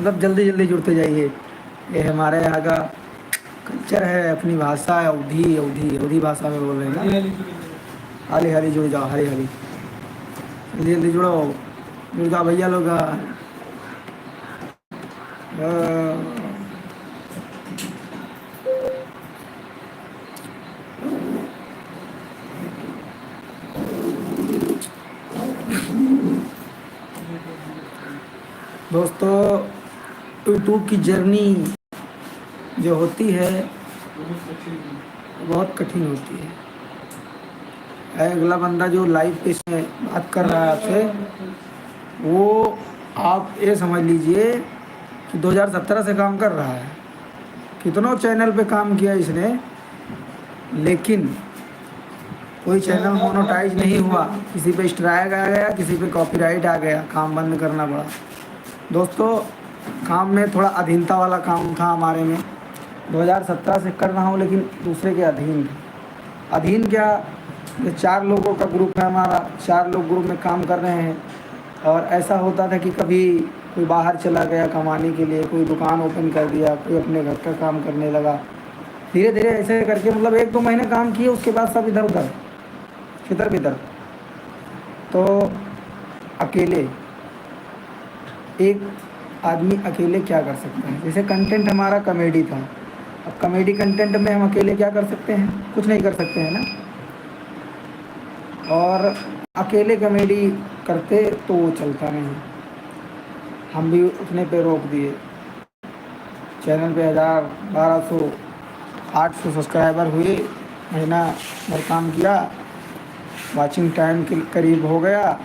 मतलब जल्दी जल्दी जुड़ते जाइए। ये हमारे यहाँ का कल्चर है, अपनी भाषा है, अवधी अवधी अवधी भाषा में बोल रहे हैं ना। हाली हाली जुड़ जाओ, हाली हाली जल्दी जल्दी जुड़ो, जुड़ जाओ भैया लोग। दोस्तों, यूट्यूब की जर्नी जो होती है बहुत कठिन होती है। अगला बंदा जो लाइव पे से बात कर रहा है आपसे, वो आप ये समझ लीजिए कि 2017 से काम कर रहा है। कितनों चैनल पे काम किया इसने, लेकिन कोई चैनल मोनेटाइज नहीं हुआ। किसी पे स्ट्राइक आ गया, किसी पे कॉपीराइट आ गया, काम बंद करना पड़ा। दोस्तों, काम में थोड़ा अधीनता वाला काम था हमारे में। 2017 से कर रहा हूँ, लेकिन दूसरे के अधीन। अधीन क्या, ये 4 लोगों का ग्रुप है हमारा, 4 लोग ग्रुप में काम कर रहे हैं। और ऐसा होता था कि कभी कोई बाहर चला गया कमाने के लिए, कोई दुकान ओपन कर दिया, कोई अपने घर का काम करने लगा। धीरे धीरे ऐसे करके मतलब 1-2 महीने काम किए, उसके बाद सब इधर उधर किधर बिधर। तो अकेले एक आदमी अकेले क्या कर सकता है। जैसे कंटेंट हमारा कॉमेडी था, अब कॉमेडी कंटेंट में हम अकेले क्या कर सकते हैं, कुछ नहीं कर सकते हैं ना। और अकेले कॉमेडी करते तो वो चलता नहीं। हम भी उतने पे रोक दिए। चैनल पे 1000, 1200, 800 सब्सक्राइबर हुए, महीना भर काम किया, वाचिंग टाइम के करीब हो गया,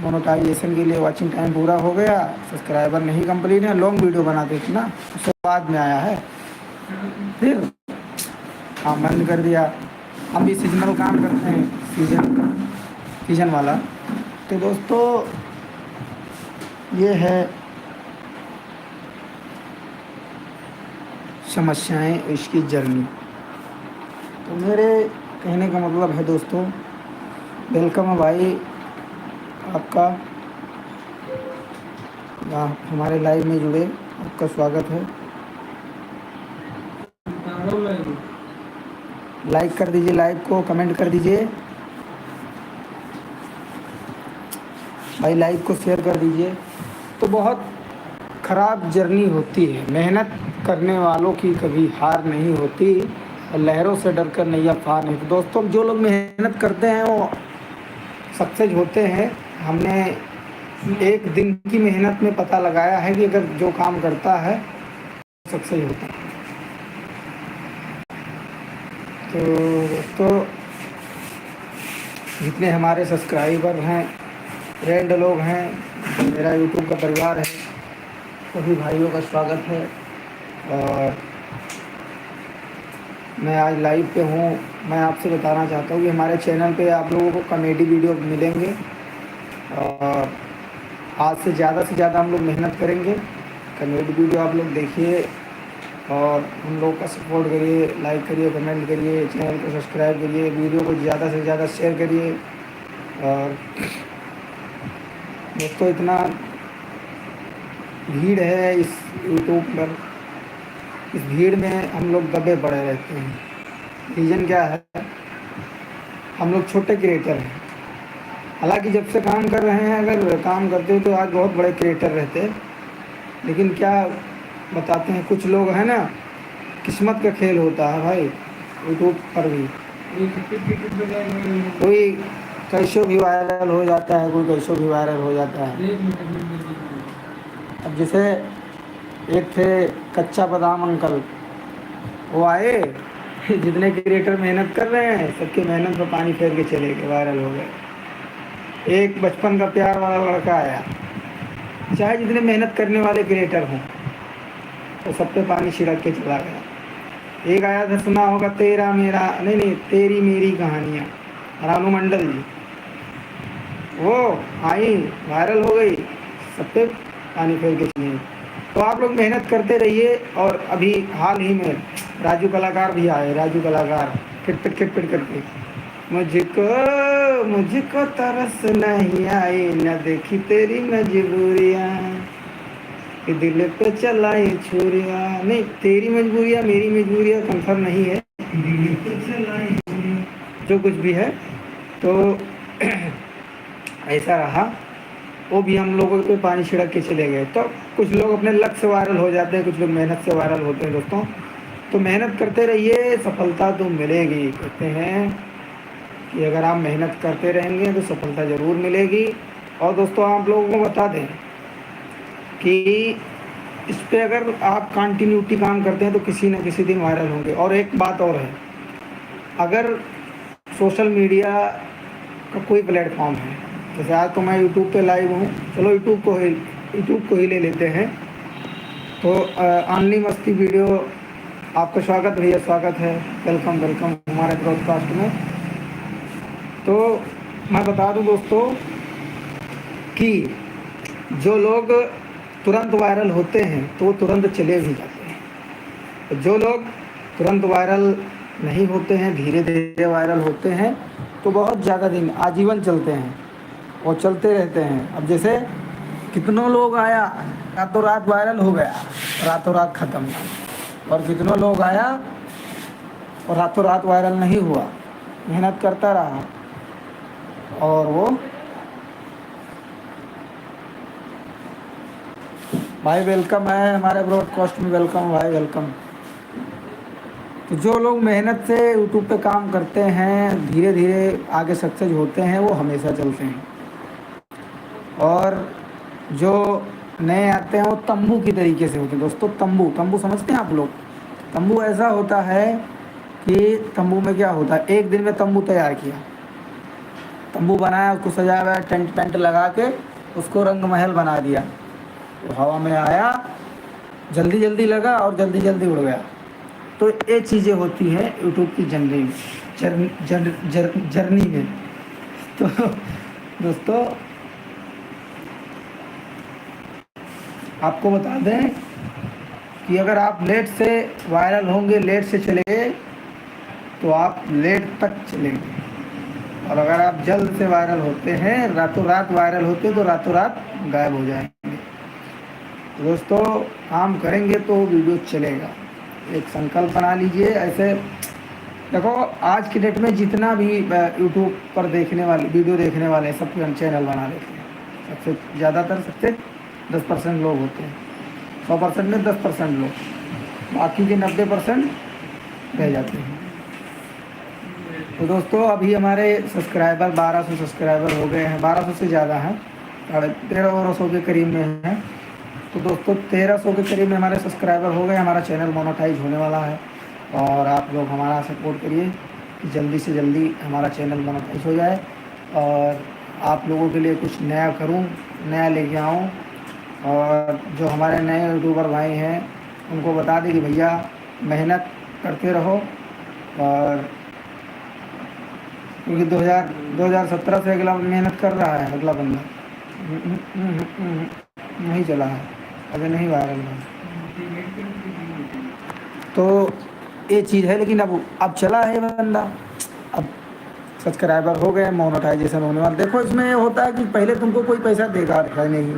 मोनेटाइजेशन के लिए वाचिंग टाइम पूरा हो गया, सब्सक्राइबर नहीं कंप्लीट है। लॉन्ग वीडियो बनाते थे ना, उसके बाद में आया है। फिर काम बंद कर दिया। हम भी सीजनल काम करते हैं, सीजन वाला। तो दोस्तों, ये है समस्याएं इसकी जर्नी। तो मेरे कहने का मतलब है दोस्तों, वेलकम है भाई आपका, आप हमारे लाइव में जुड़े, आपका स्वागत है। लाइक कर दीजिए, लाइव को कमेंट कर दीजिए भाई, लाइव को शेयर कर दीजिए। तो बहुत ख़राब जर्नी होती है, मेहनत करने वालों की कभी हार नहीं होती, और लहरों से डरकर नैया पार नहीं। तो दोस्तों, जो लोग मेहनत करते हैं वो सक्सेस होते हैं। हमने एक दिन की मेहनत में पता लगाया है कि अगर जो काम करता है सक्सेस होता है। तो दोस्तों, जितने हमारे सब्सक्राइबर हैं, फ्रेंड लोग हैं, मेरा यूट्यूब का परिवार है, सभी भाइयों का स्वागत है। और मैं आज लाइव पे हूँ। मैं आपसे बताना चाहता हूँ कि हमारे चैनल पे आप लोगों को कॉमेडी वीडियो मिलेंगे, और आज से ज़्यादा हम लोग मेहनत करेंगे। कॉमेडी वीडियो आप लोग देखिए और हम लोग का सपोर्ट करिए, लाइक करिए, कमेंट करिए, चैनल को सब्सक्राइब करिए, वीडियो को ज़्यादा से ज़्यादा शेयर करिए। और दोस्तों, इतना भीड़ है इस यूट्यूब पर, इस भीड़ में हम लोग दबे पड़े रहते हैं। रीज़न क्या है, हम लोग छोटे क्रिएटर हैं। हालांकि जब से काम कर रहे हैं, अगर काम करते हो तो आज बहुत बड़े क्रिएटर रहते, लेकिन क्या बताते हैं कुछ लोग हैं ना, किस्मत का खेल होता है भाई। यूट्यूब पर भी कोई कैसे भी वायरल हो जाता है, कोई कैसे भी वायरल हो जाता है। अब जैसे एक थे कच्चा बादाम अंकल, वो आए, जितने क्रिएटर मेहनत कर रहे हैं सबके मेहनत पर पानी फेर के चले गए, वायरल हो गए। एक बचपन का प्यार वाला लड़का आया, चाहे जितने मेहनत करने वाले क्रिएटर हों, तो सब पे पानी छिड़क के चला गया। एक आया था, सुना होगा, तेरा मेरा नहीं तेरी मेरी कहानियाँ, रानू मंडल जी, वो आई, वायरल हो गई, सब पे पानी फेर के चली। तो आप लोग मेहनत करते रहिए। और अभी हाल ही में राजू कलाकार भी आए, राजू कलाकार खिटपिट करके, मुझको तरस नहीं आई, न देखी तेरी मजबूरियाँ, कि दिल पे चलाई छुरियाँ, नहीं तेरी मजबूरियाँ मेरी मजबूरियाँ कंफर्म नहीं है, दिल पे चलाई छुरियाँ, जो कुछ भी है। तो ऐसा रहा, वो भी हम लोगों पे पानी छिड़क के चले गए। तो कुछ लोग अपने लक से वायरल हो जाते हैं, कुछ लोग मेहनत से वायरल होते हैं दोस्तों। तो मेहनत करते रहिए, सफलता तो मिलेगी। कहते हैं कि अगर आप मेहनत करते रहेंगे तो सफलता ज़रूर मिलेगी। और दोस्तों आप लोगों को बता दें कि इस पे अगर आप कंटिन्यूटी काम करते हैं तो किसी न किसी दिन वायरल होंगे। और एक बात और है, अगर सोशल मीडिया का कोई प्लेटफॉर्म है, जैसे आज तो मैं यूट्यूब पे लाइव हूँ, चलो यूट्यूब को ही ले लेते हैं। तो ऑनली मस्ती वीडियो, आपका स्वागत भैया, स्वागत है, वेलकम वेलकम हमारे ब्रॉडकास्ट में। तो मैं बता दूं दोस्तों कि जो लोग तुरंत वायरल होते हैं तो वो तुरंत चले भी जाते हैं। जो लोग तुरंत वायरल नहीं होते हैं, धीरे धीरे वायरल होते हैं, तो बहुत ज़्यादा दिन आजीवन चलते हैं और चलते रहते हैं। अब जैसे कितनों लोग आया, रातों रात वायरल हो गया, रातों रात ख़त्म, और कितनों लोग आया और रातों रात वायरल नहीं हुआ, मेहनत करता रहा और वो भाई वेलकम है हमारे ब्रॉडकास्ट में, वेलकम भाई वेलकम। तो जो लोग मेहनत से यूट्यूब पे काम करते हैं, धीरे धीरे आगे सक्सेस होते हैं, वो हमेशा चलते हैं। और जो नए आते हैं वो तंबू की तरीके से होते हैं दोस्तों। तंबू समझते हैं आप लोग? तंबू ऐसा होता है कि तंबू में क्या होता है, एक दिन में तंबू तैयार किया, तंबू बनाया, उसको सजाया हुआ, टेंट पेंट लगा के उसको रंग महल बना दिया। तो हवा में आया, जल्दी जल्दी लगा और जल्दी जल्दी उड़ गया। तो ये चीज़ें होती हैं यूट्यूब की जर्नी में। तो दोस्तों आपको बता दें कि अगर आप लेट से वायरल होंगे, लेट से चलेंगे, तो आप लेट तक चलेंगे। और अगर आप जल्द से वायरल होते हैं, रातों रात वायरल होते हैं, तो रातों रात गायब हो जाएंगे। तो दोस्तों काम करेंगे तो वीडियो चलेगा, एक संकल्प बना लीजिए। ऐसे देखो, आज की डेट में जितना भी यूट्यूब पर देखने वाले, वीडियो देखने वाले, सब हम चैनल बना लेते हैं। सबसे ज़्यादातर सबसे 10% लोग होते हैं, 100% में 10% लोग, बाकी के 90% रह जाते हैं। तो दोस्तों अभी हमारे सब्सक्राइबर 1200 सब्सक्राइबर हो गए हैं, 1200 से ज़्यादा हैं, 1300 के करीब में हैं। तो दोस्तों 1300 के करीब में हमारे सब्सक्राइबर हो गए, हमारा चैनल मोनेटाइज होने वाला है। और आप लोग हमारा सपोर्ट करिए कि जल्दी से जल्दी हमारा चैनल मोनेटाइज हो जाए और आप लोगों के लिए कुछ नया करूं, नया लेके आऊं। और जो हमारे नए यूट्यूबर भाई हैं उनको बता दें कि भैया मेहनत करते रहो। और क्योंकि 2017 से अगला मेहनत कर रहा है, अगला बंदा नहीं चला है, अभी नहीं वायरल है। तो ये चीज़ है, लेकिन अब चला है बंदा, अब सब्सक्राइबर हो गए, मोनेटाइजेशन होने वाला। देखो इसमें ये होता है कि पहले तुमको कोई पैसा देगा नहीं,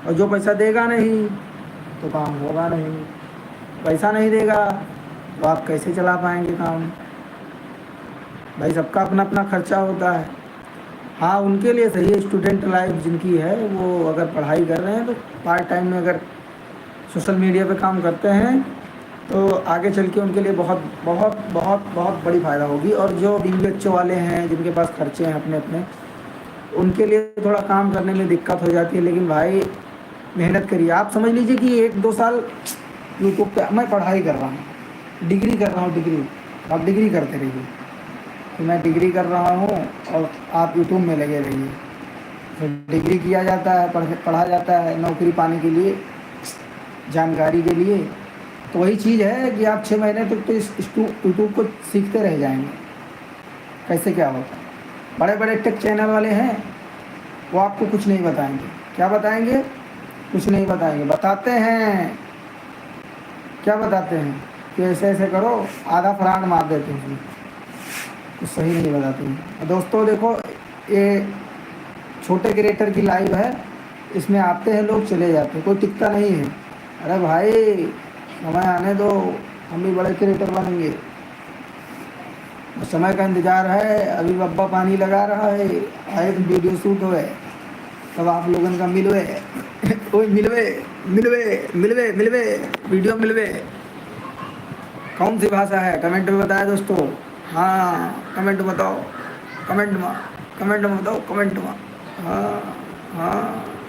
और जो पैसा देगा नहीं तो काम होगा नहीं। पैसा नहीं देगा तो आप कैसे चला पाएंगे काम? भाई सबका अपना अपना खर्चा होता है। हाँ उनके लिए सही है, स्टूडेंट लाइफ जिनकी है, वो अगर पढ़ाई कर रहे हैं तो पार्ट टाइम में अगर सोशल मीडिया पे काम करते हैं तो आगे चल के उनके लिए बहुत बहुत बहुत बहुत बड़ी फ़ायदा होगी। और जो बीवी बच्चों वाले हैं, जिनके पास खर्चे हैं अपने अपने, उनके लिए थोड़ा काम करने में दिक्कत हो जाती है। लेकिन भाई मेहनत करिए। आप समझ लीजिए कि 1-2 साल यूट्यूब पे मैं पढ़ाई कर रहा हूँ, डिग्री कर रहा हूँ, डिग्री, आप डिग्री करते रहिए कि मैं डिग्री कर रहा हूँ और आप यूट्यूब में लगे रहिए। तो डिग्री किया जाता है, पढ़ा जाता है नौकरी पाने के लिए, जानकारी के लिए। तो वही चीज़ है कि आप 6 महीने तक तो इस यूट्यूब को सीखते रह जाएंगे कैसे क्या होता है। बड़े बड़े टेक चैनल वाले हैं, वो आपको कुछ नहीं बताएंगे। क्या बताएंगे? कुछ नहीं बताएंगे। बताते हैं, क्या बताते हैं कि ऐसे ऐसे करो, आधा फ्रॉड मार देते हैं उसमें, तो सही नहीं बताते हैं। दोस्तों देखो, ये छोटे क्रिएटर की लाइव है, इसमें आते हैं लोग, चले जाते हैं, कोई टिकता नहीं है। अरे भाई समय आने दो, हम भी बड़े क्रिएटर बनेंगे। बस समय का इंतज़ार है। अभी बब्बा पानी लगा रहा है, आए तो वीडियो शूट हुए, तब आप लोगन का मिलवे ओए मिलवे मिलवे मिलवे मिलवे वीडियो मिलवे। कौन सी भाषा है कमेंट में बताएं दोस्तों। हाँ कमेंट में बताओ, कमेंट में, कमेंट में बताओ, कमेंट में। हाँ हाँ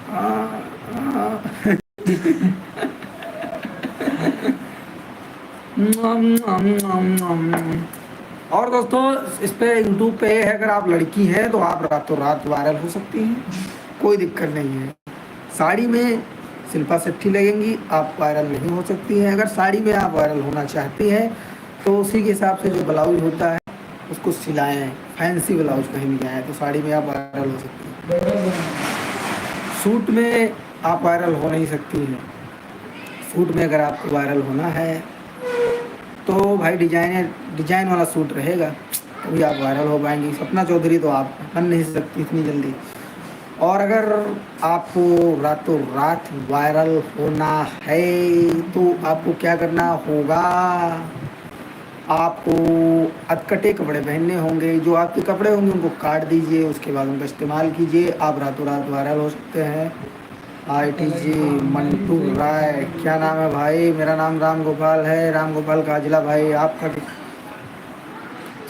हाँ हाँ। और दोस्तों इस पे यूट्यूब पे है, अगर आप लड़की हैं तो आप रातों रात वायरल हो सकती हैं, कोई दिक्कत नहीं है। साड़ी में शिल्पा शेट्टी लगेंगी, आप वायरल नहीं हो सकती हैं। अगर साड़ी में आप वायरल होना चाहती हैं तो उसी के हिसाब से जो ब्लाउज होता है उसको सिलाएं, फैंसी ब्लाउज कहीं भी जाए तो साड़ी में आप वायरल हो सकती हैं। सूट में आप वायरल हो नहीं सकती हैं। सूट में अगर आपको वायरल होना है तो भाई डिजाइन वाला सूट रहेगा, तभी आप वायरल हो पाएंगी। सपना चौधरी तो आप बन नहीं सकती इतनी जल्दी। और अगर आपको रातों रात वायरल होना है तो आपको क्या करना होगा, आपको अटकटे कपड़े पहनने होंगे। जो आपके कपड़े होंगे उनको काट दीजिए, उसके बाद उनका इस्तेमाल कीजिए, आप रातों रात वायरल हो सकते हैं। ITG मंटू राय, क्या नाम है भाई? मेरा नाम राम गोपाल है, राम गोपाल काजला भाई। आपका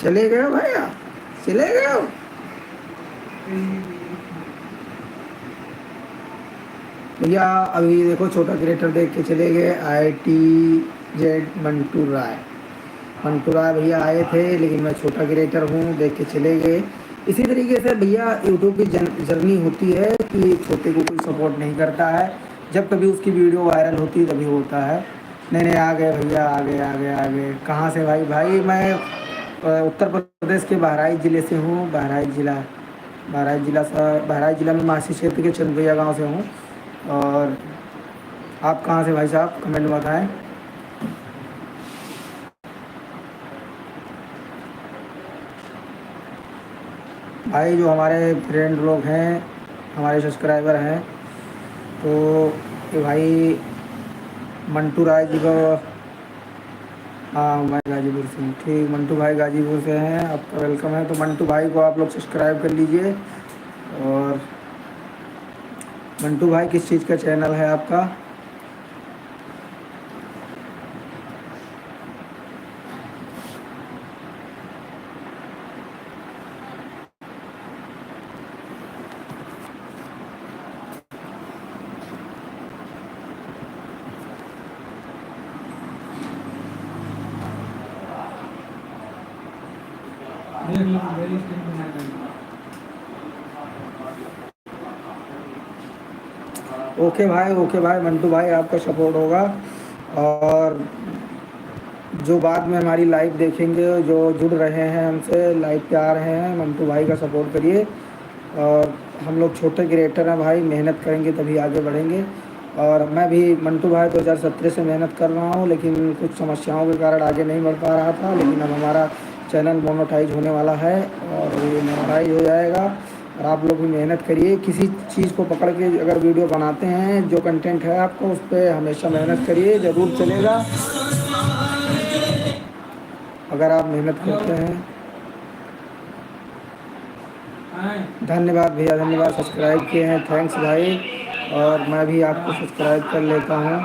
चले गए हो भैया, चले गए हो? भैया अभी देखो छोटा क्रिएटर देख के चले गए, ITZ मंटू राय। मंटू राय भैया आए थे, लेकिन मैं छोटा क्रिएटर हूँ, देख के चले गए। इसी तरीके से भैया यूट्यूब की जर्नी होती है कि छोटे को कोई सपोर्ट नहीं करता है, जब कभी उसकी वीडियो वायरल होती है तभी होता है। नहीं नहीं आ गए भैया, आ गए आ गए आ गए। कहाँ से भाई? भाई मैं उत्तर प्रदेश के बहराइच ज़िले से हूँ। बहराइच ज़िला में मासी क्षेत्र के चंदभैया गाँव से हूँ। और आप कहाँ से भाई साहब, कमेंट में बताएं। भाई जो हमारे फ्रेंड लोग हैं, हमारे सब्सक्राइबर हैं, तो ये भाई मंटू राय जी को, हाँ मैं गाजीपुर से हूँ, ठीक। मंटू भाई गाजीपुर से हैं, आपका वेलकम है। तो मंटू भाई को आप लोग सब्सक्राइब कर लीजिए। और मंटू भाई किस चीज़ का चैनल है आपका? ओके भाई मंटू भाई, आपका सपोर्ट होगा। और जो बाद में हमारी लाइव देखेंगे, जो जुड़ रहे हैं हमसे, लाइव पे आ रहे हैं, मंटू भाई का सपोर्ट करिए। और हम लोग छोटे क्रिएटर हैं भाई, मेहनत करेंगे तभी आगे बढ़ेंगे। और मैं भी मंटू भाई 2017 से मेहनत कर रहा हूँ, लेकिन कुछ समस्याओं के कारण आगे नहीं बढ़ पा रहा था। लेकिन अब हमारा चैनल मोनेटाइज होने वाला है और ये मोनेटाइज हो जाएगा। और आप लोग भी मेहनत करिए, किसी चीज़ को पकड़ के अगर वीडियो बनाते हैं, जो कंटेंट है आपको उस पर हमेशा मेहनत करिए, ज़रूर चलेगा अगर आप मेहनत करते हैं। धन्यवाद भैया, धन्यवाद, सब्सक्राइब किए हैं, थैंक्स भाई। और मैं भी आपको सब्सक्राइब कर लेता हूँ।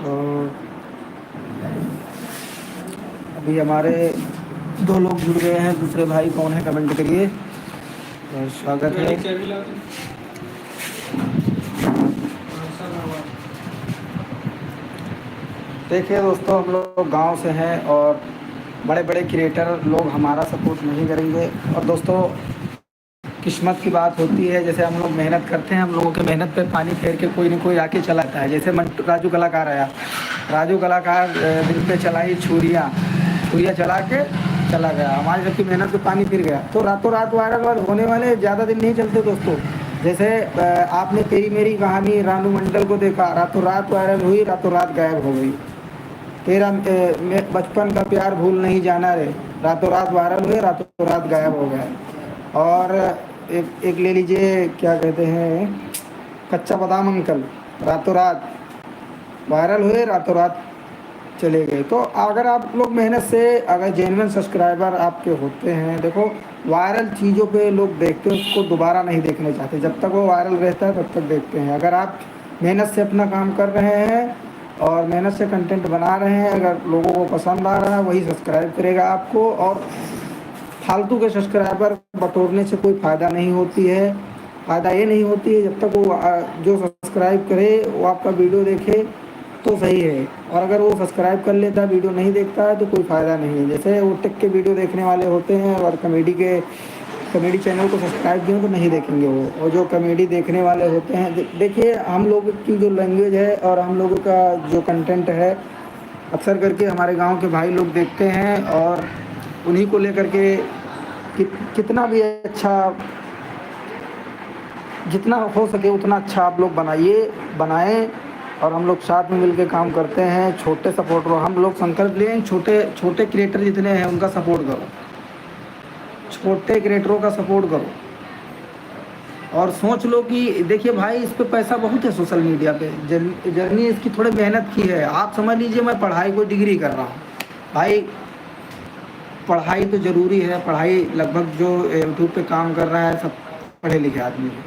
और अभी हमारे 2 लोग जुड़ गए हैं, दूसरे भाई कौन है कमेंट करिए। और स्वागत है। देखिए दोस्तों, हम लोग गांव से हैं और बड़े बड़े क्रिएटर लोग हमारा सपोर्ट नहीं करेंगे। और दोस्तों किस्मत की बात होती है, जैसे हम लोग मेहनत करते हैं, हम लोगों के मेहनत पे पानी फेर के कोई न कोई आके चलाता है। जैसे राजू कलाकार आया, राजू कलाकार दिल पे चलाई छुरियाँ चला के चला गया, हमारी सबकी मेहनत पे पानी फिर गया। तो रातों रात वायरल होने वाले ज़्यादा दिन नहीं चलते दोस्तों। जैसे आपने तेरी मेरी कहानी रानू मंडल को देखा, रातों रात वायरल हुई, रातों रात गायब हो गई। तेरा बचपन का प्यार भूल नहीं जाना रे, रातों रात वायरल हुए, रातों रात गायब हो गए। और एक एक ले लीजिए, क्या कहते हैं, कच्चा बादाम अंकल, रातों रात वायरल हुए, रातों रात चले गए। तो अगर आप लोग मेहनत से, अगर जेन्युइन सब्सक्राइबर आपके होते हैं, देखो वायरल चीज़ों पे लोग देखते हैं, उसको दोबारा नहीं देखना चाहते, जब तक वो वायरल रहता है तब तक देखते हैं। अगर आप मेहनत से अपना काम कर रहे हैं और मेहनत से कंटेंट बना रहे हैं, अगर लोगों को पसंद आ रहा है, वही सब्सक्राइब करेगा आपको। और फालतू के सब्सक्राइबर बटोरने से कोई फ़ायदा नहीं होती है। फ़ायदा ये नहीं होती है, जब तक वो जो सब्सक्राइब करे वो आपका वीडियो देखे तो सही है। और अगर वो सब्सक्राइब कर लेता है, वीडियो नहीं देखता है, तो कोई फ़ायदा नहीं है। जैसे वो टेक के वीडियो देखने वाले होते हैं और कॉमेडी चैनल को सब्सक्राइब किए तो नहीं देखेंगे वो। और जो कॉमेडी देखने वाले होते हैं, देखिए हम लोग की जो लैंग्वेज है और हम लोगों का जो कंटेंट है, अक्सर करके हमारे गांव के भाई लोग देखते हैं और उन्हीं को लेकर के कितना भी अच्छा, जितना हो सके उतना अच्छा आप लोग बनाएं। और हम लोग साथ में मिलकर काम करते हैं। छोटे सपोर्टर हम लोग संकल्प लें, छोटे छोटे क्रिएटर जितने हैं उनका सपोर्ट करो, छोटे क्रिएटरों का सपोर्ट करो। और सोच लो कि देखिए भाई, इस पे पैसा बहुत है सोशल मीडिया पे। जर्नी इसकी थोड़ी मेहनत की है। आप समझ लीजिए मैं पढ़ाई को डिग्री कर रहा हूँ भाई, पढ़ाई तो ज़रूरी है। पढ़ाई लगभग जो यूट्यूब पे काम कर रहा है सब पढ़े लिखे आदमी हैं।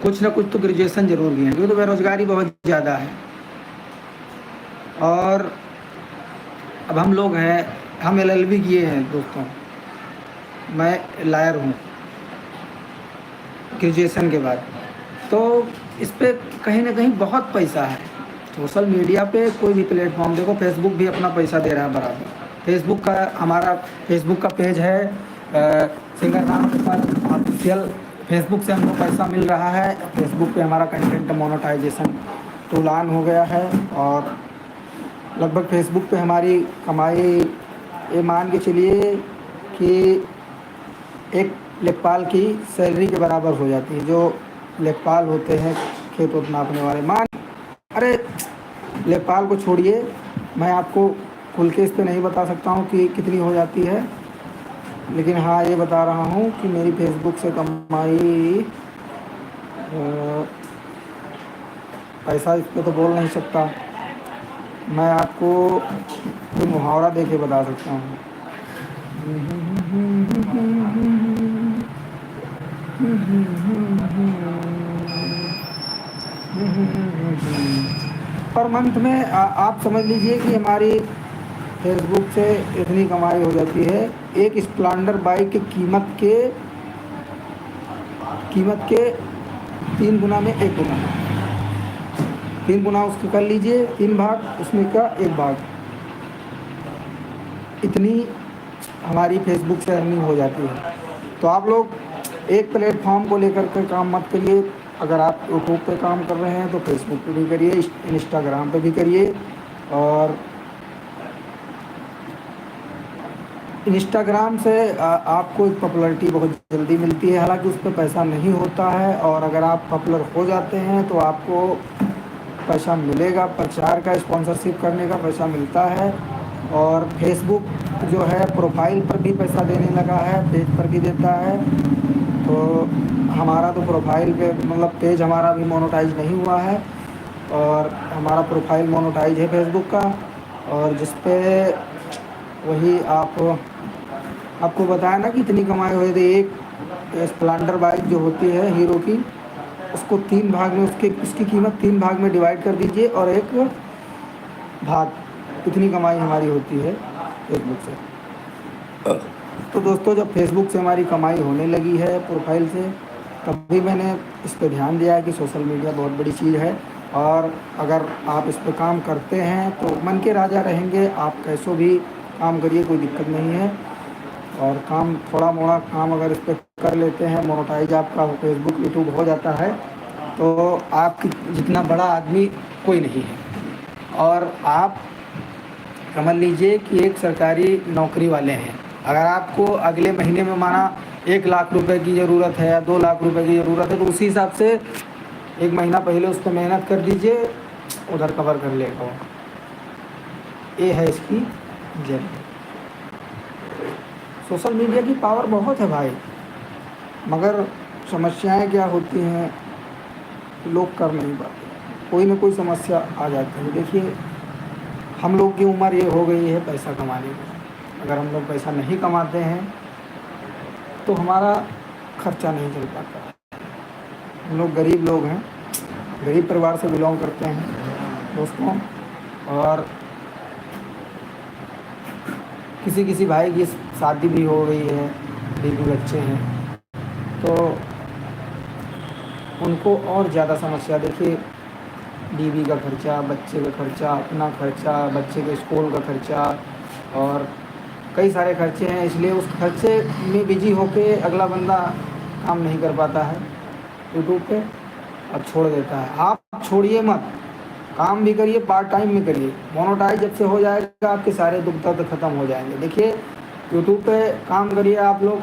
कुछ ना कुछ तो ग्रेजुएशन जरूर किए हैं, क्योंकि तो बेरोजगारी बहुत ज़्यादा है। और अब हम लोग हैं, हम एलएलबी किए हैं दोस्तों, मैं लायर हूँ ग्रेजुएशन के बाद। तो इस पे कहीं ना कहीं बहुत पैसा है। सोशल मीडिया पे कोई भी प्लेटफॉर्म देखो, फेसबुक भी अपना पैसा दे रहा है बराबर। फेसबुक का हमारा फेसबुक का पेज है singer Ram Prasad official. Facebook से हमको पैसा मिल रहा है। फेसबुक पे हमारा कंटेंट मोनेटाइजेशन टूल ऑन हो गया है और लगभग फेसबुक पे हमारी कमाई, ये मान के चलिए कि एक लेखपाल की सैलरी के बराबर हो जाती है। जो लेखपाल होते हैं खेत उत नापने वाले, अरे लेखपाल को छोड़िए, मैं आपको कुल के इस पे नहीं बता सकता हूँ कि कितनी हो जाती है, लेकिन हाँ ये बता रहा हूँ कि मेरी फेसबुक से कमाई, पैसा इस पर तो बोल नहीं सकता, मैं आपको कोई मुहावरा दे के बता सकता हूँ। पर मंथ में आप समझ लीजिए कि हमारी फेसबुक से इतनी कमाई हो जाती है, एक स्प्लेंडर बाइक की कीमत के 3 गुना में 1 गुना, 3 गुना उसके कर लीजिए, 3 भाग उसमें का 1 भाग, इतनी हमारी फेसबुक से अर्निंग हो जाती है। तो आप लोग एक प्लेटफॉर्म को लेकर के काम मत करिए। अगर आप यूट्यूब पे काम कर रहे हैं तो फेसबुक पे भी करिए, इंस्टाग्राम पे भी करिए। और इंस्टाग्राम से आपको एक पॉपुलैरिटी बहुत जल्दी मिलती है, हालांकि उस पर पैसा नहीं होता है। और अगर आप पॉपुलर हो जाते हैं तो आपको पैसा मिलेगा, प्रचार का, स्पॉन्सरशिप करने का पैसा मिलता है। और फेसबुक जो है प्रोफाइल पर भी पैसा देने लगा है, पेज पर भी देता है। तो हमारा तो प्रोफाइल पे मतलब पेज हमारा भी मोनेटाइज नहीं हुआ है, और हमारा प्रोफाइल मोनेटाइज है फेसबुक का। और जिस पे वही आपको बताया ना कि इतनी कमाई हुई थी। एक स्प्लेंडर बाइक जो होती है हीरो की, उसको 3 भाग में, उसकी कीमत 3 भाग में डिवाइड कर दीजिए और 1 भाग, इतनी कमाई हमारी होती है फेसबुक से। तो दोस्तों, जब फेसबुक से हमारी कमाई होने लगी है प्रोफाइल से, तभी मैंने इस पर ध्यान दिया है कि सोशल मीडिया बहुत बड़ी चीज़ है। और अगर आप इस पर काम करते हैं तो मन के राजा रहेंगे। आप कैसो भी काम करिए, कोई दिक्कत नहीं है। और काम थोड़ा मोड़ा काम अगर इस पर कर लेते हैं, मोनेटाइज आपका फेसबुक यूट्यूब हो जाता है, तो आपकी जितना बड़ा आदमी कोई नहीं है। और आप समझ लीजिए कि एक सरकारी नौकरी वाले हैं। अगर आपको अगले महीने में माना 1 लाख रुपए की ज़रूरत है या 2 लाख रुपए की ज़रूरत है, तो उसी हिसाब से 1 महीना पहले उस पर मेहनत कर दीजिए, उधर कवर कर लेगा। ये है इसकी जर्नी। सोशल मीडिया की पावर बहुत है भाई, मगर समस्याएं क्या होती हैं, लोग कर नहीं पाते, कोई ना कोई समस्या आ जाती है। देखिए, हम लोग की उम्र ये हो गई है पैसा कमाने की, अगर हम लोग पैसा नहीं कमाते हैं तो हमारा खर्चा नहीं चल पाता। हम लोग गरीब लोग हैं, गरीब परिवार से बिलोंग करते हैं दोस्तों, और किसी किसी भाई की शादी भी हो गई है, बीवी बच्चे हैं, तो उनको और ज़्यादा समस्या। देखिए, बीवी का खर्चा, बच्चे का खर्चा, अपना खर्चा, बच्चे के स्कूल का खर्चा, और कई सारे खर्चे हैं, इसलिए उस खर्चे में बिजी होके अगला बंदा काम नहीं कर पाता है यूट्यूब पे और छोड़ देता है। आप छोड़िए मत, काम भी करिए, पार्ट टाइम में करिए। मोनेटाइज जब से हो जाएगा आपके सारे दुख दर्द खत्म हो जाएंगे। देखिए, यूट्यूब पे काम करिए आप लोग,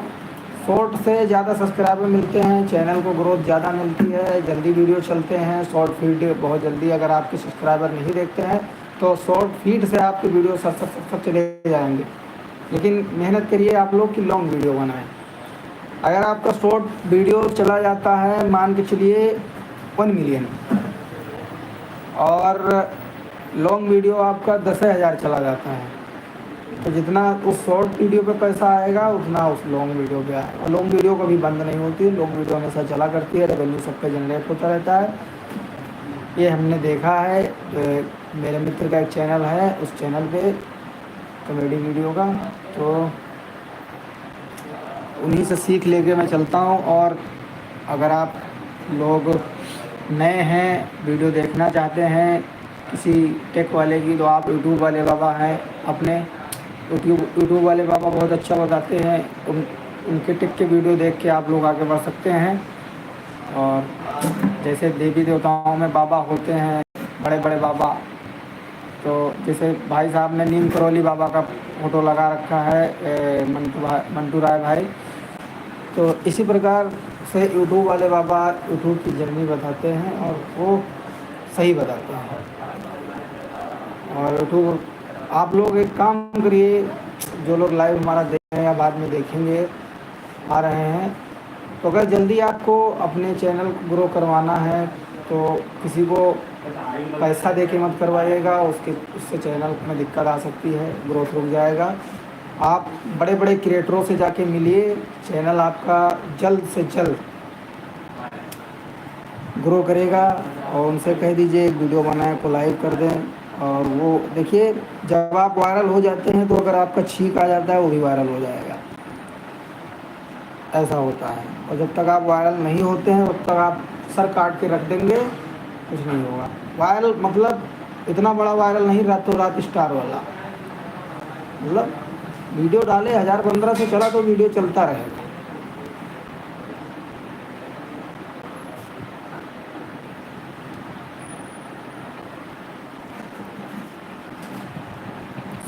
शॉर्ट से ज़्यादा सब्सक्राइबर मिलते हैं, चैनल को ग्रोथ ज़्यादा मिलती है, जल्दी वीडियो चलते हैं, शॉर्ट फीड बहुत जल्दी, अगर आपके सब्सक्राइबर नहीं देखते हैं तो शॉर्ट फीड से आपके वीडियो सब चले जाएंगे। लेकिन मेहनत करिए आप लोग कि लॉन्ग वीडियो बनाएं। अगर आपका शॉर्ट वीडियो चला जाता है, मान के चलिए 1 मिलियन, और लॉन्ग वीडियो आपका 10,000 चला जाता है, तो जितना उस शॉर्ट वीडियो पे पैसा आएगा उतना उस लॉन्ग वीडियो पे आएगा। और लॉन्ग वीडियो कभी बंद नहीं होती है, लॉन्ग वीडियो हमेशा चला करती है, रेवेन्यू सब पे जनरेट होता रहता है। ये हमने देखा है। मेरे मित्र का एक चैनल है, उस चैनल पे कॉमेडी वीडियो का, तो उन्हीं से सीख लेके मैं चलता हूँ। और अगर आप लोग नए हैं, वीडियो देखना चाहते हैं किसी टेक वाले की, तो आप यूट्यूब वाले बाबा हैं अपने, यूट्यूब वाले बाबा बहुत अच्छा बताते हैं। उनके टेक के वीडियो देख के आप लोग आगे बढ़ सकते हैं। और जैसे देवी देवताओं में बाबा होते हैं, बड़े बड़े बाबा, तो जैसे भाई साहब ने नीम करौली बाबा का फ़ोटो लगा रखा है, मंटू राय भाई, तो इसी प्रकार से यूट्यूब वाले बाबा यूट्यूब की जर्नी बताते हैं और वो सही बताते हैं। और यूट्यूब, आप लोग एक काम करिए, जो लोग लाइव हमारा देख रहे हैं या बाद में देखेंगे आ रहे हैं, तो अगर जल्दी आपको अपने चैनल को ग्रो करवाना है तो किसी को पैसा दे के मत करवाइएगा, उससे चैनल में दिक्कत आ सकती है, ग्रोथ रुक जाएगा। आप बड़े बड़े क्रिएटरों से जाके मिलिए, चैनल आपका जल्द से जल्द ग्रो करेगा। और उनसे कह दीजिए एक वीडियो बनाए को लाइव कर दें। और वो देखिए, जब आप वायरल हो जाते हैं तो अगर आपका छींक आ जाता है वो भी वायरल हो जाएगा, ऐसा होता है। और जब तक आप वायरल नहीं होते हैं तब तक आप सर काट के रख देंगे, कुछ नहीं होगा। वायरल मतलब इतना बड़ा वायरल नहीं, रातों रात स्टार वाला, मतलब वीडियो डाले 1015 से चला तो वीडियो चलता रहेगा।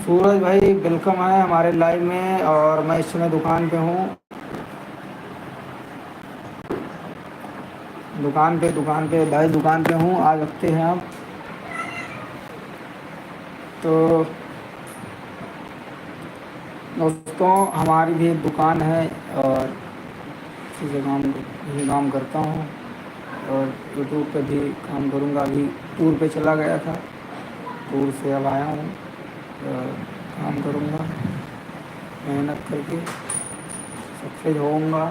सूरज भाई वेलकम है हमारे लाइव में, और मैं इस समय दुकान पे हूँ, दुकान पे भाई दुकान पे हूँ, आ सकते हैं आप। तो दोस्तों, हमारी भी एक दुकान है और इसी से काम करता हूँ, और यूट्यूब पे भी काम करूँगा। अभी टूर पे चला गया था, टूर से अब आया हूँ, काम करूँगा, मेहनत करके सक्सेस होऊंगा।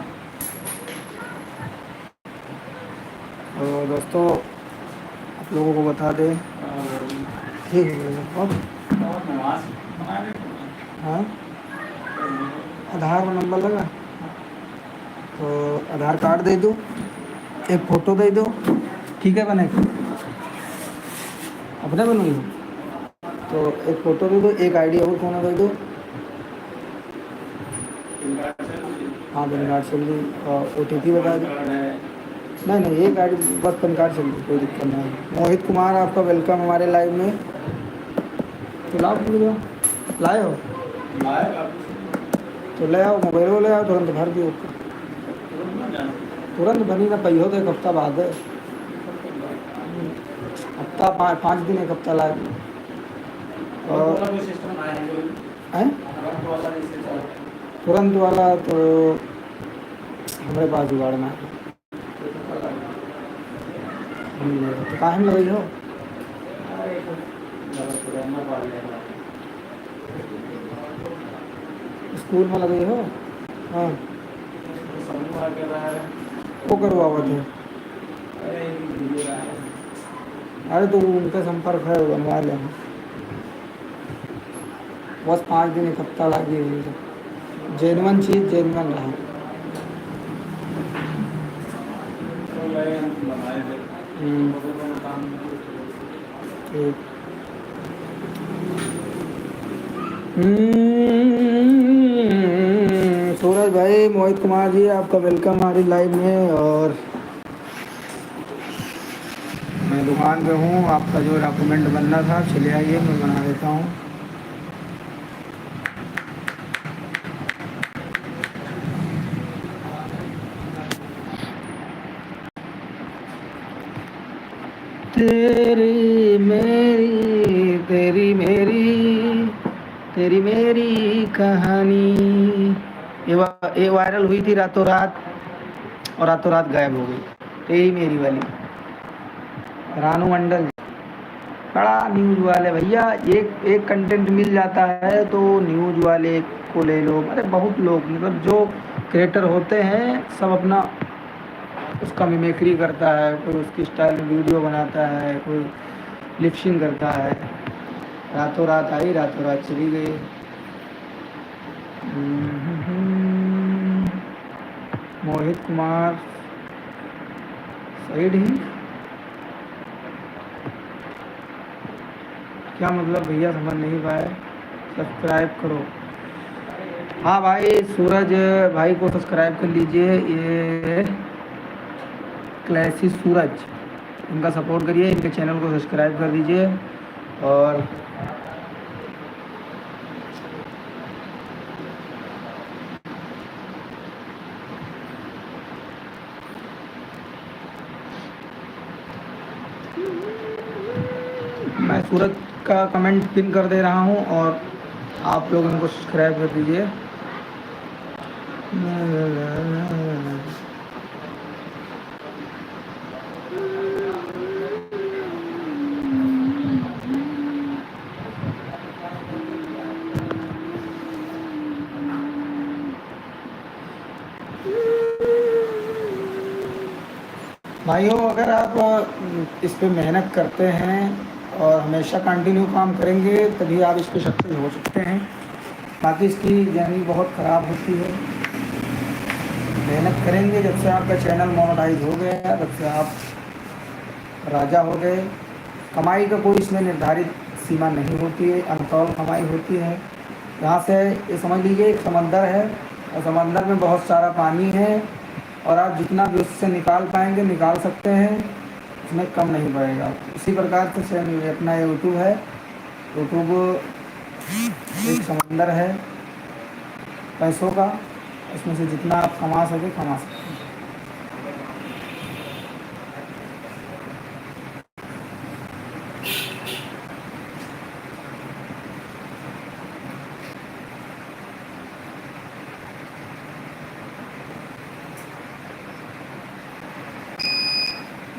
तो दोस्तों, आप लोगों को बता दें, ठीक है, हाँ, आधार में नंबर लगा, तो आधार कार्ड दे दो, एक फ़ोटो दे दो, ठीक है बने, अपने बनोगी तो एक फ़ोटो दे दो, एक आईडी और कोना दे दो, हाँ पैन कार्ड चल दी, और OTP बता दो। नहीं, एक आईडी बस पैन कार्ड चल दी, कोई दिक्कत नहीं। मोहित कुमार, आपका वेलकम हमारे लाइव में। तो लाओ, लाए हो तो ले आओ, मोबाइल वो ले आओ, तुरंत भर दियो, तुरंत भरी ना पहियो तो एक हफ्ता बाद है, हफ्ता 5 दिन, एक हफ्ता लाए। और तुरंत वाला तो हमारे पास जुगाड़ना है। तो काहे में लगी हो? स्कूल में लगी हो? हाँ, वो करवा हुआ थे। अरे तो उनका संपर्क है, वो बनवा लेना। बस 5 दिन एक हफ्ता लगी हुई है। जेनवन चीज जेनवन रहा। हम्म, ठीक। सूरज भाई, मोहित कुमार जी, आपका वेलकम हमारी लाइव में। और मैं दुकान पे हूँ, आपका जो डॉक्यूमेंट बनना था चले आइए, मैं बना देता हूँ। तेरी मेरी तेरी मेरी तेरी मेरी कहानी, ये वायरल हुई थी रातों रात, और रातों रात गायब हो गई। तेरी मेरी वाली रानू मंडल। बड़ा न्यूज वाले भैया, एक एक कंटेंट मिल जाता है तो न्यूज वाले को ले लो। अरे बहुत लोग, मतलब जो क्रिएटर होते हैं सब अपना उसका मिमिक्री करता है, कोई उसकी स्टाइल में वीडियो बनाता है, कोई लिपसिंग करता है। रातों रात आई, रातों रात चली गई। मोहित कुमार सईद ही, क्या मतलब भैया, समझ नहीं पाए। सब्सक्राइब करो। हाँ भाई, सूरज भाई को सब्सक्राइब कर लीजिए। ये क्लैसी सूरज, इनका सपोर्ट करिए, इनके चैनल को सब्सक्राइब कर दीजिए। और मैं सूरज का कमेंट पिन कर दे रहा हूँ, और आप लोग इनको सब्सक्राइब कर दीजिए। भाइयों, अगर आप इस पे मेहनत करते हैं और हमेशा कंटिन्यू काम करेंगे तभी आप इस पे सक्सेस हो सकते हैं। बाकी इसकी जर्नी बहुत ख़राब होती है। मेहनत करेंगे, जब से आपका चैनल मोनेटाइज हो गया तब से आप राजा हो गए। कमाई का कोई इसमें निर्धारित सीमा नहीं होती है, अनतौल कमाई होती है। यहाँ से ये समझ लीजिए एक समंदर है, और समंदर में बहुत सारा पानी है, और आप जितना भी उससे निकाल पाएंगे निकाल सकते हैं, उसमें कम नहीं पड़ेगा। इसी प्रकार से अपना यूट्यूब है। यूट्यूब एक समंदर है पैसों का, उसमें से जितना आप कमा सके कमा सकते हैं।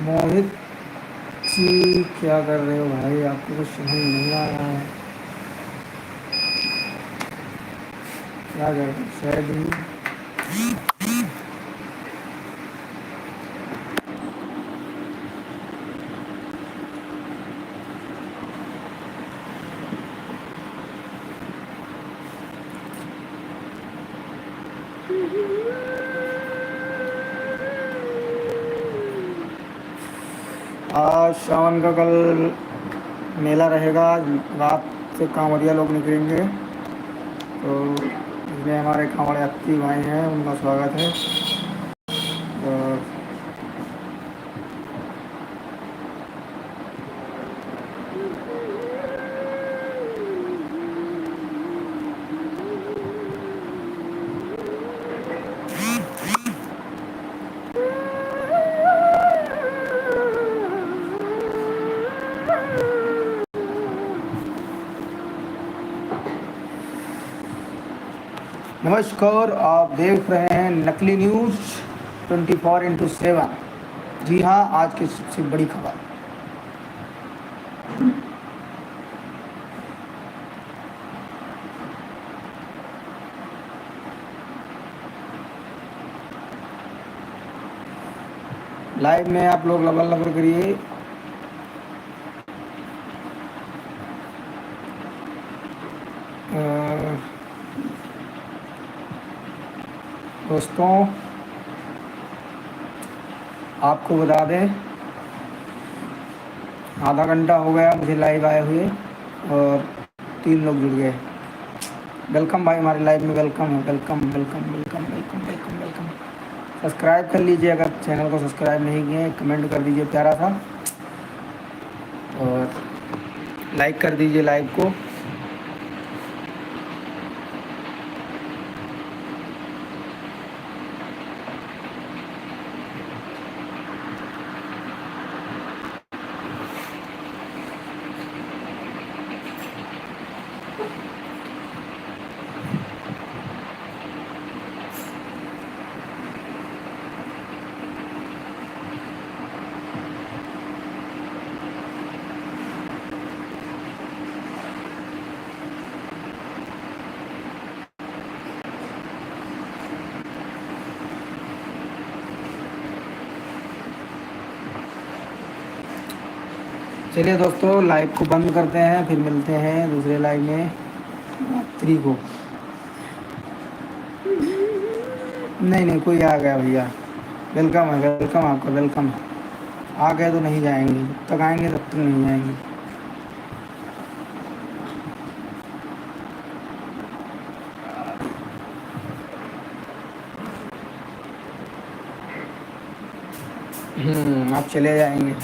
मोहित जी, क्या कर रहे हो भाई? आपको कुछ समझ नहीं आ रहा है? क्या कर रहे हो? शायद ही आज सावन का कल मेला रहेगा। रात से कांवड़िया लोग निकलेंगे, तो इसमें हमारे कांवड़ यात्री भाई हैं, उनका स्वागत है। और नमस्कार, आप देख रहे हैं नकली न्यूज़ 24x7। जी हाँ, आज की सबसे बड़ी खबर। लाइव में आप लोग लबर लबर करिए। दोस्तों, आपको बता दें, आधा घंटा हो गया मुझे लाइव आए हुए और 3 लोग जुड़ गए। वेलकम भाई, हमारे लाइव में वेलकम है। Welcome welcome welcome welcome welcome welcome. Subscribe कर लीजिए, अगर चैनल को सब्सक्राइब नहीं किए, कमेंट कर दीजिए प्यारा सा, और लाइक कर दीजिए लाइव को। चलिए दोस्तों, लाइव को बंद करते हैं, फिर मिलते हैं दूसरे लाइव में रात्रि को। नहीं नहीं, कोई आ गया भैया। वेलकम है, वेलकम आपका, वेलकम है। आ गए तो नहीं जाएंगे, जब तक आएंगे तब तक नहीं जाएंगे। आप चले जाएंगे।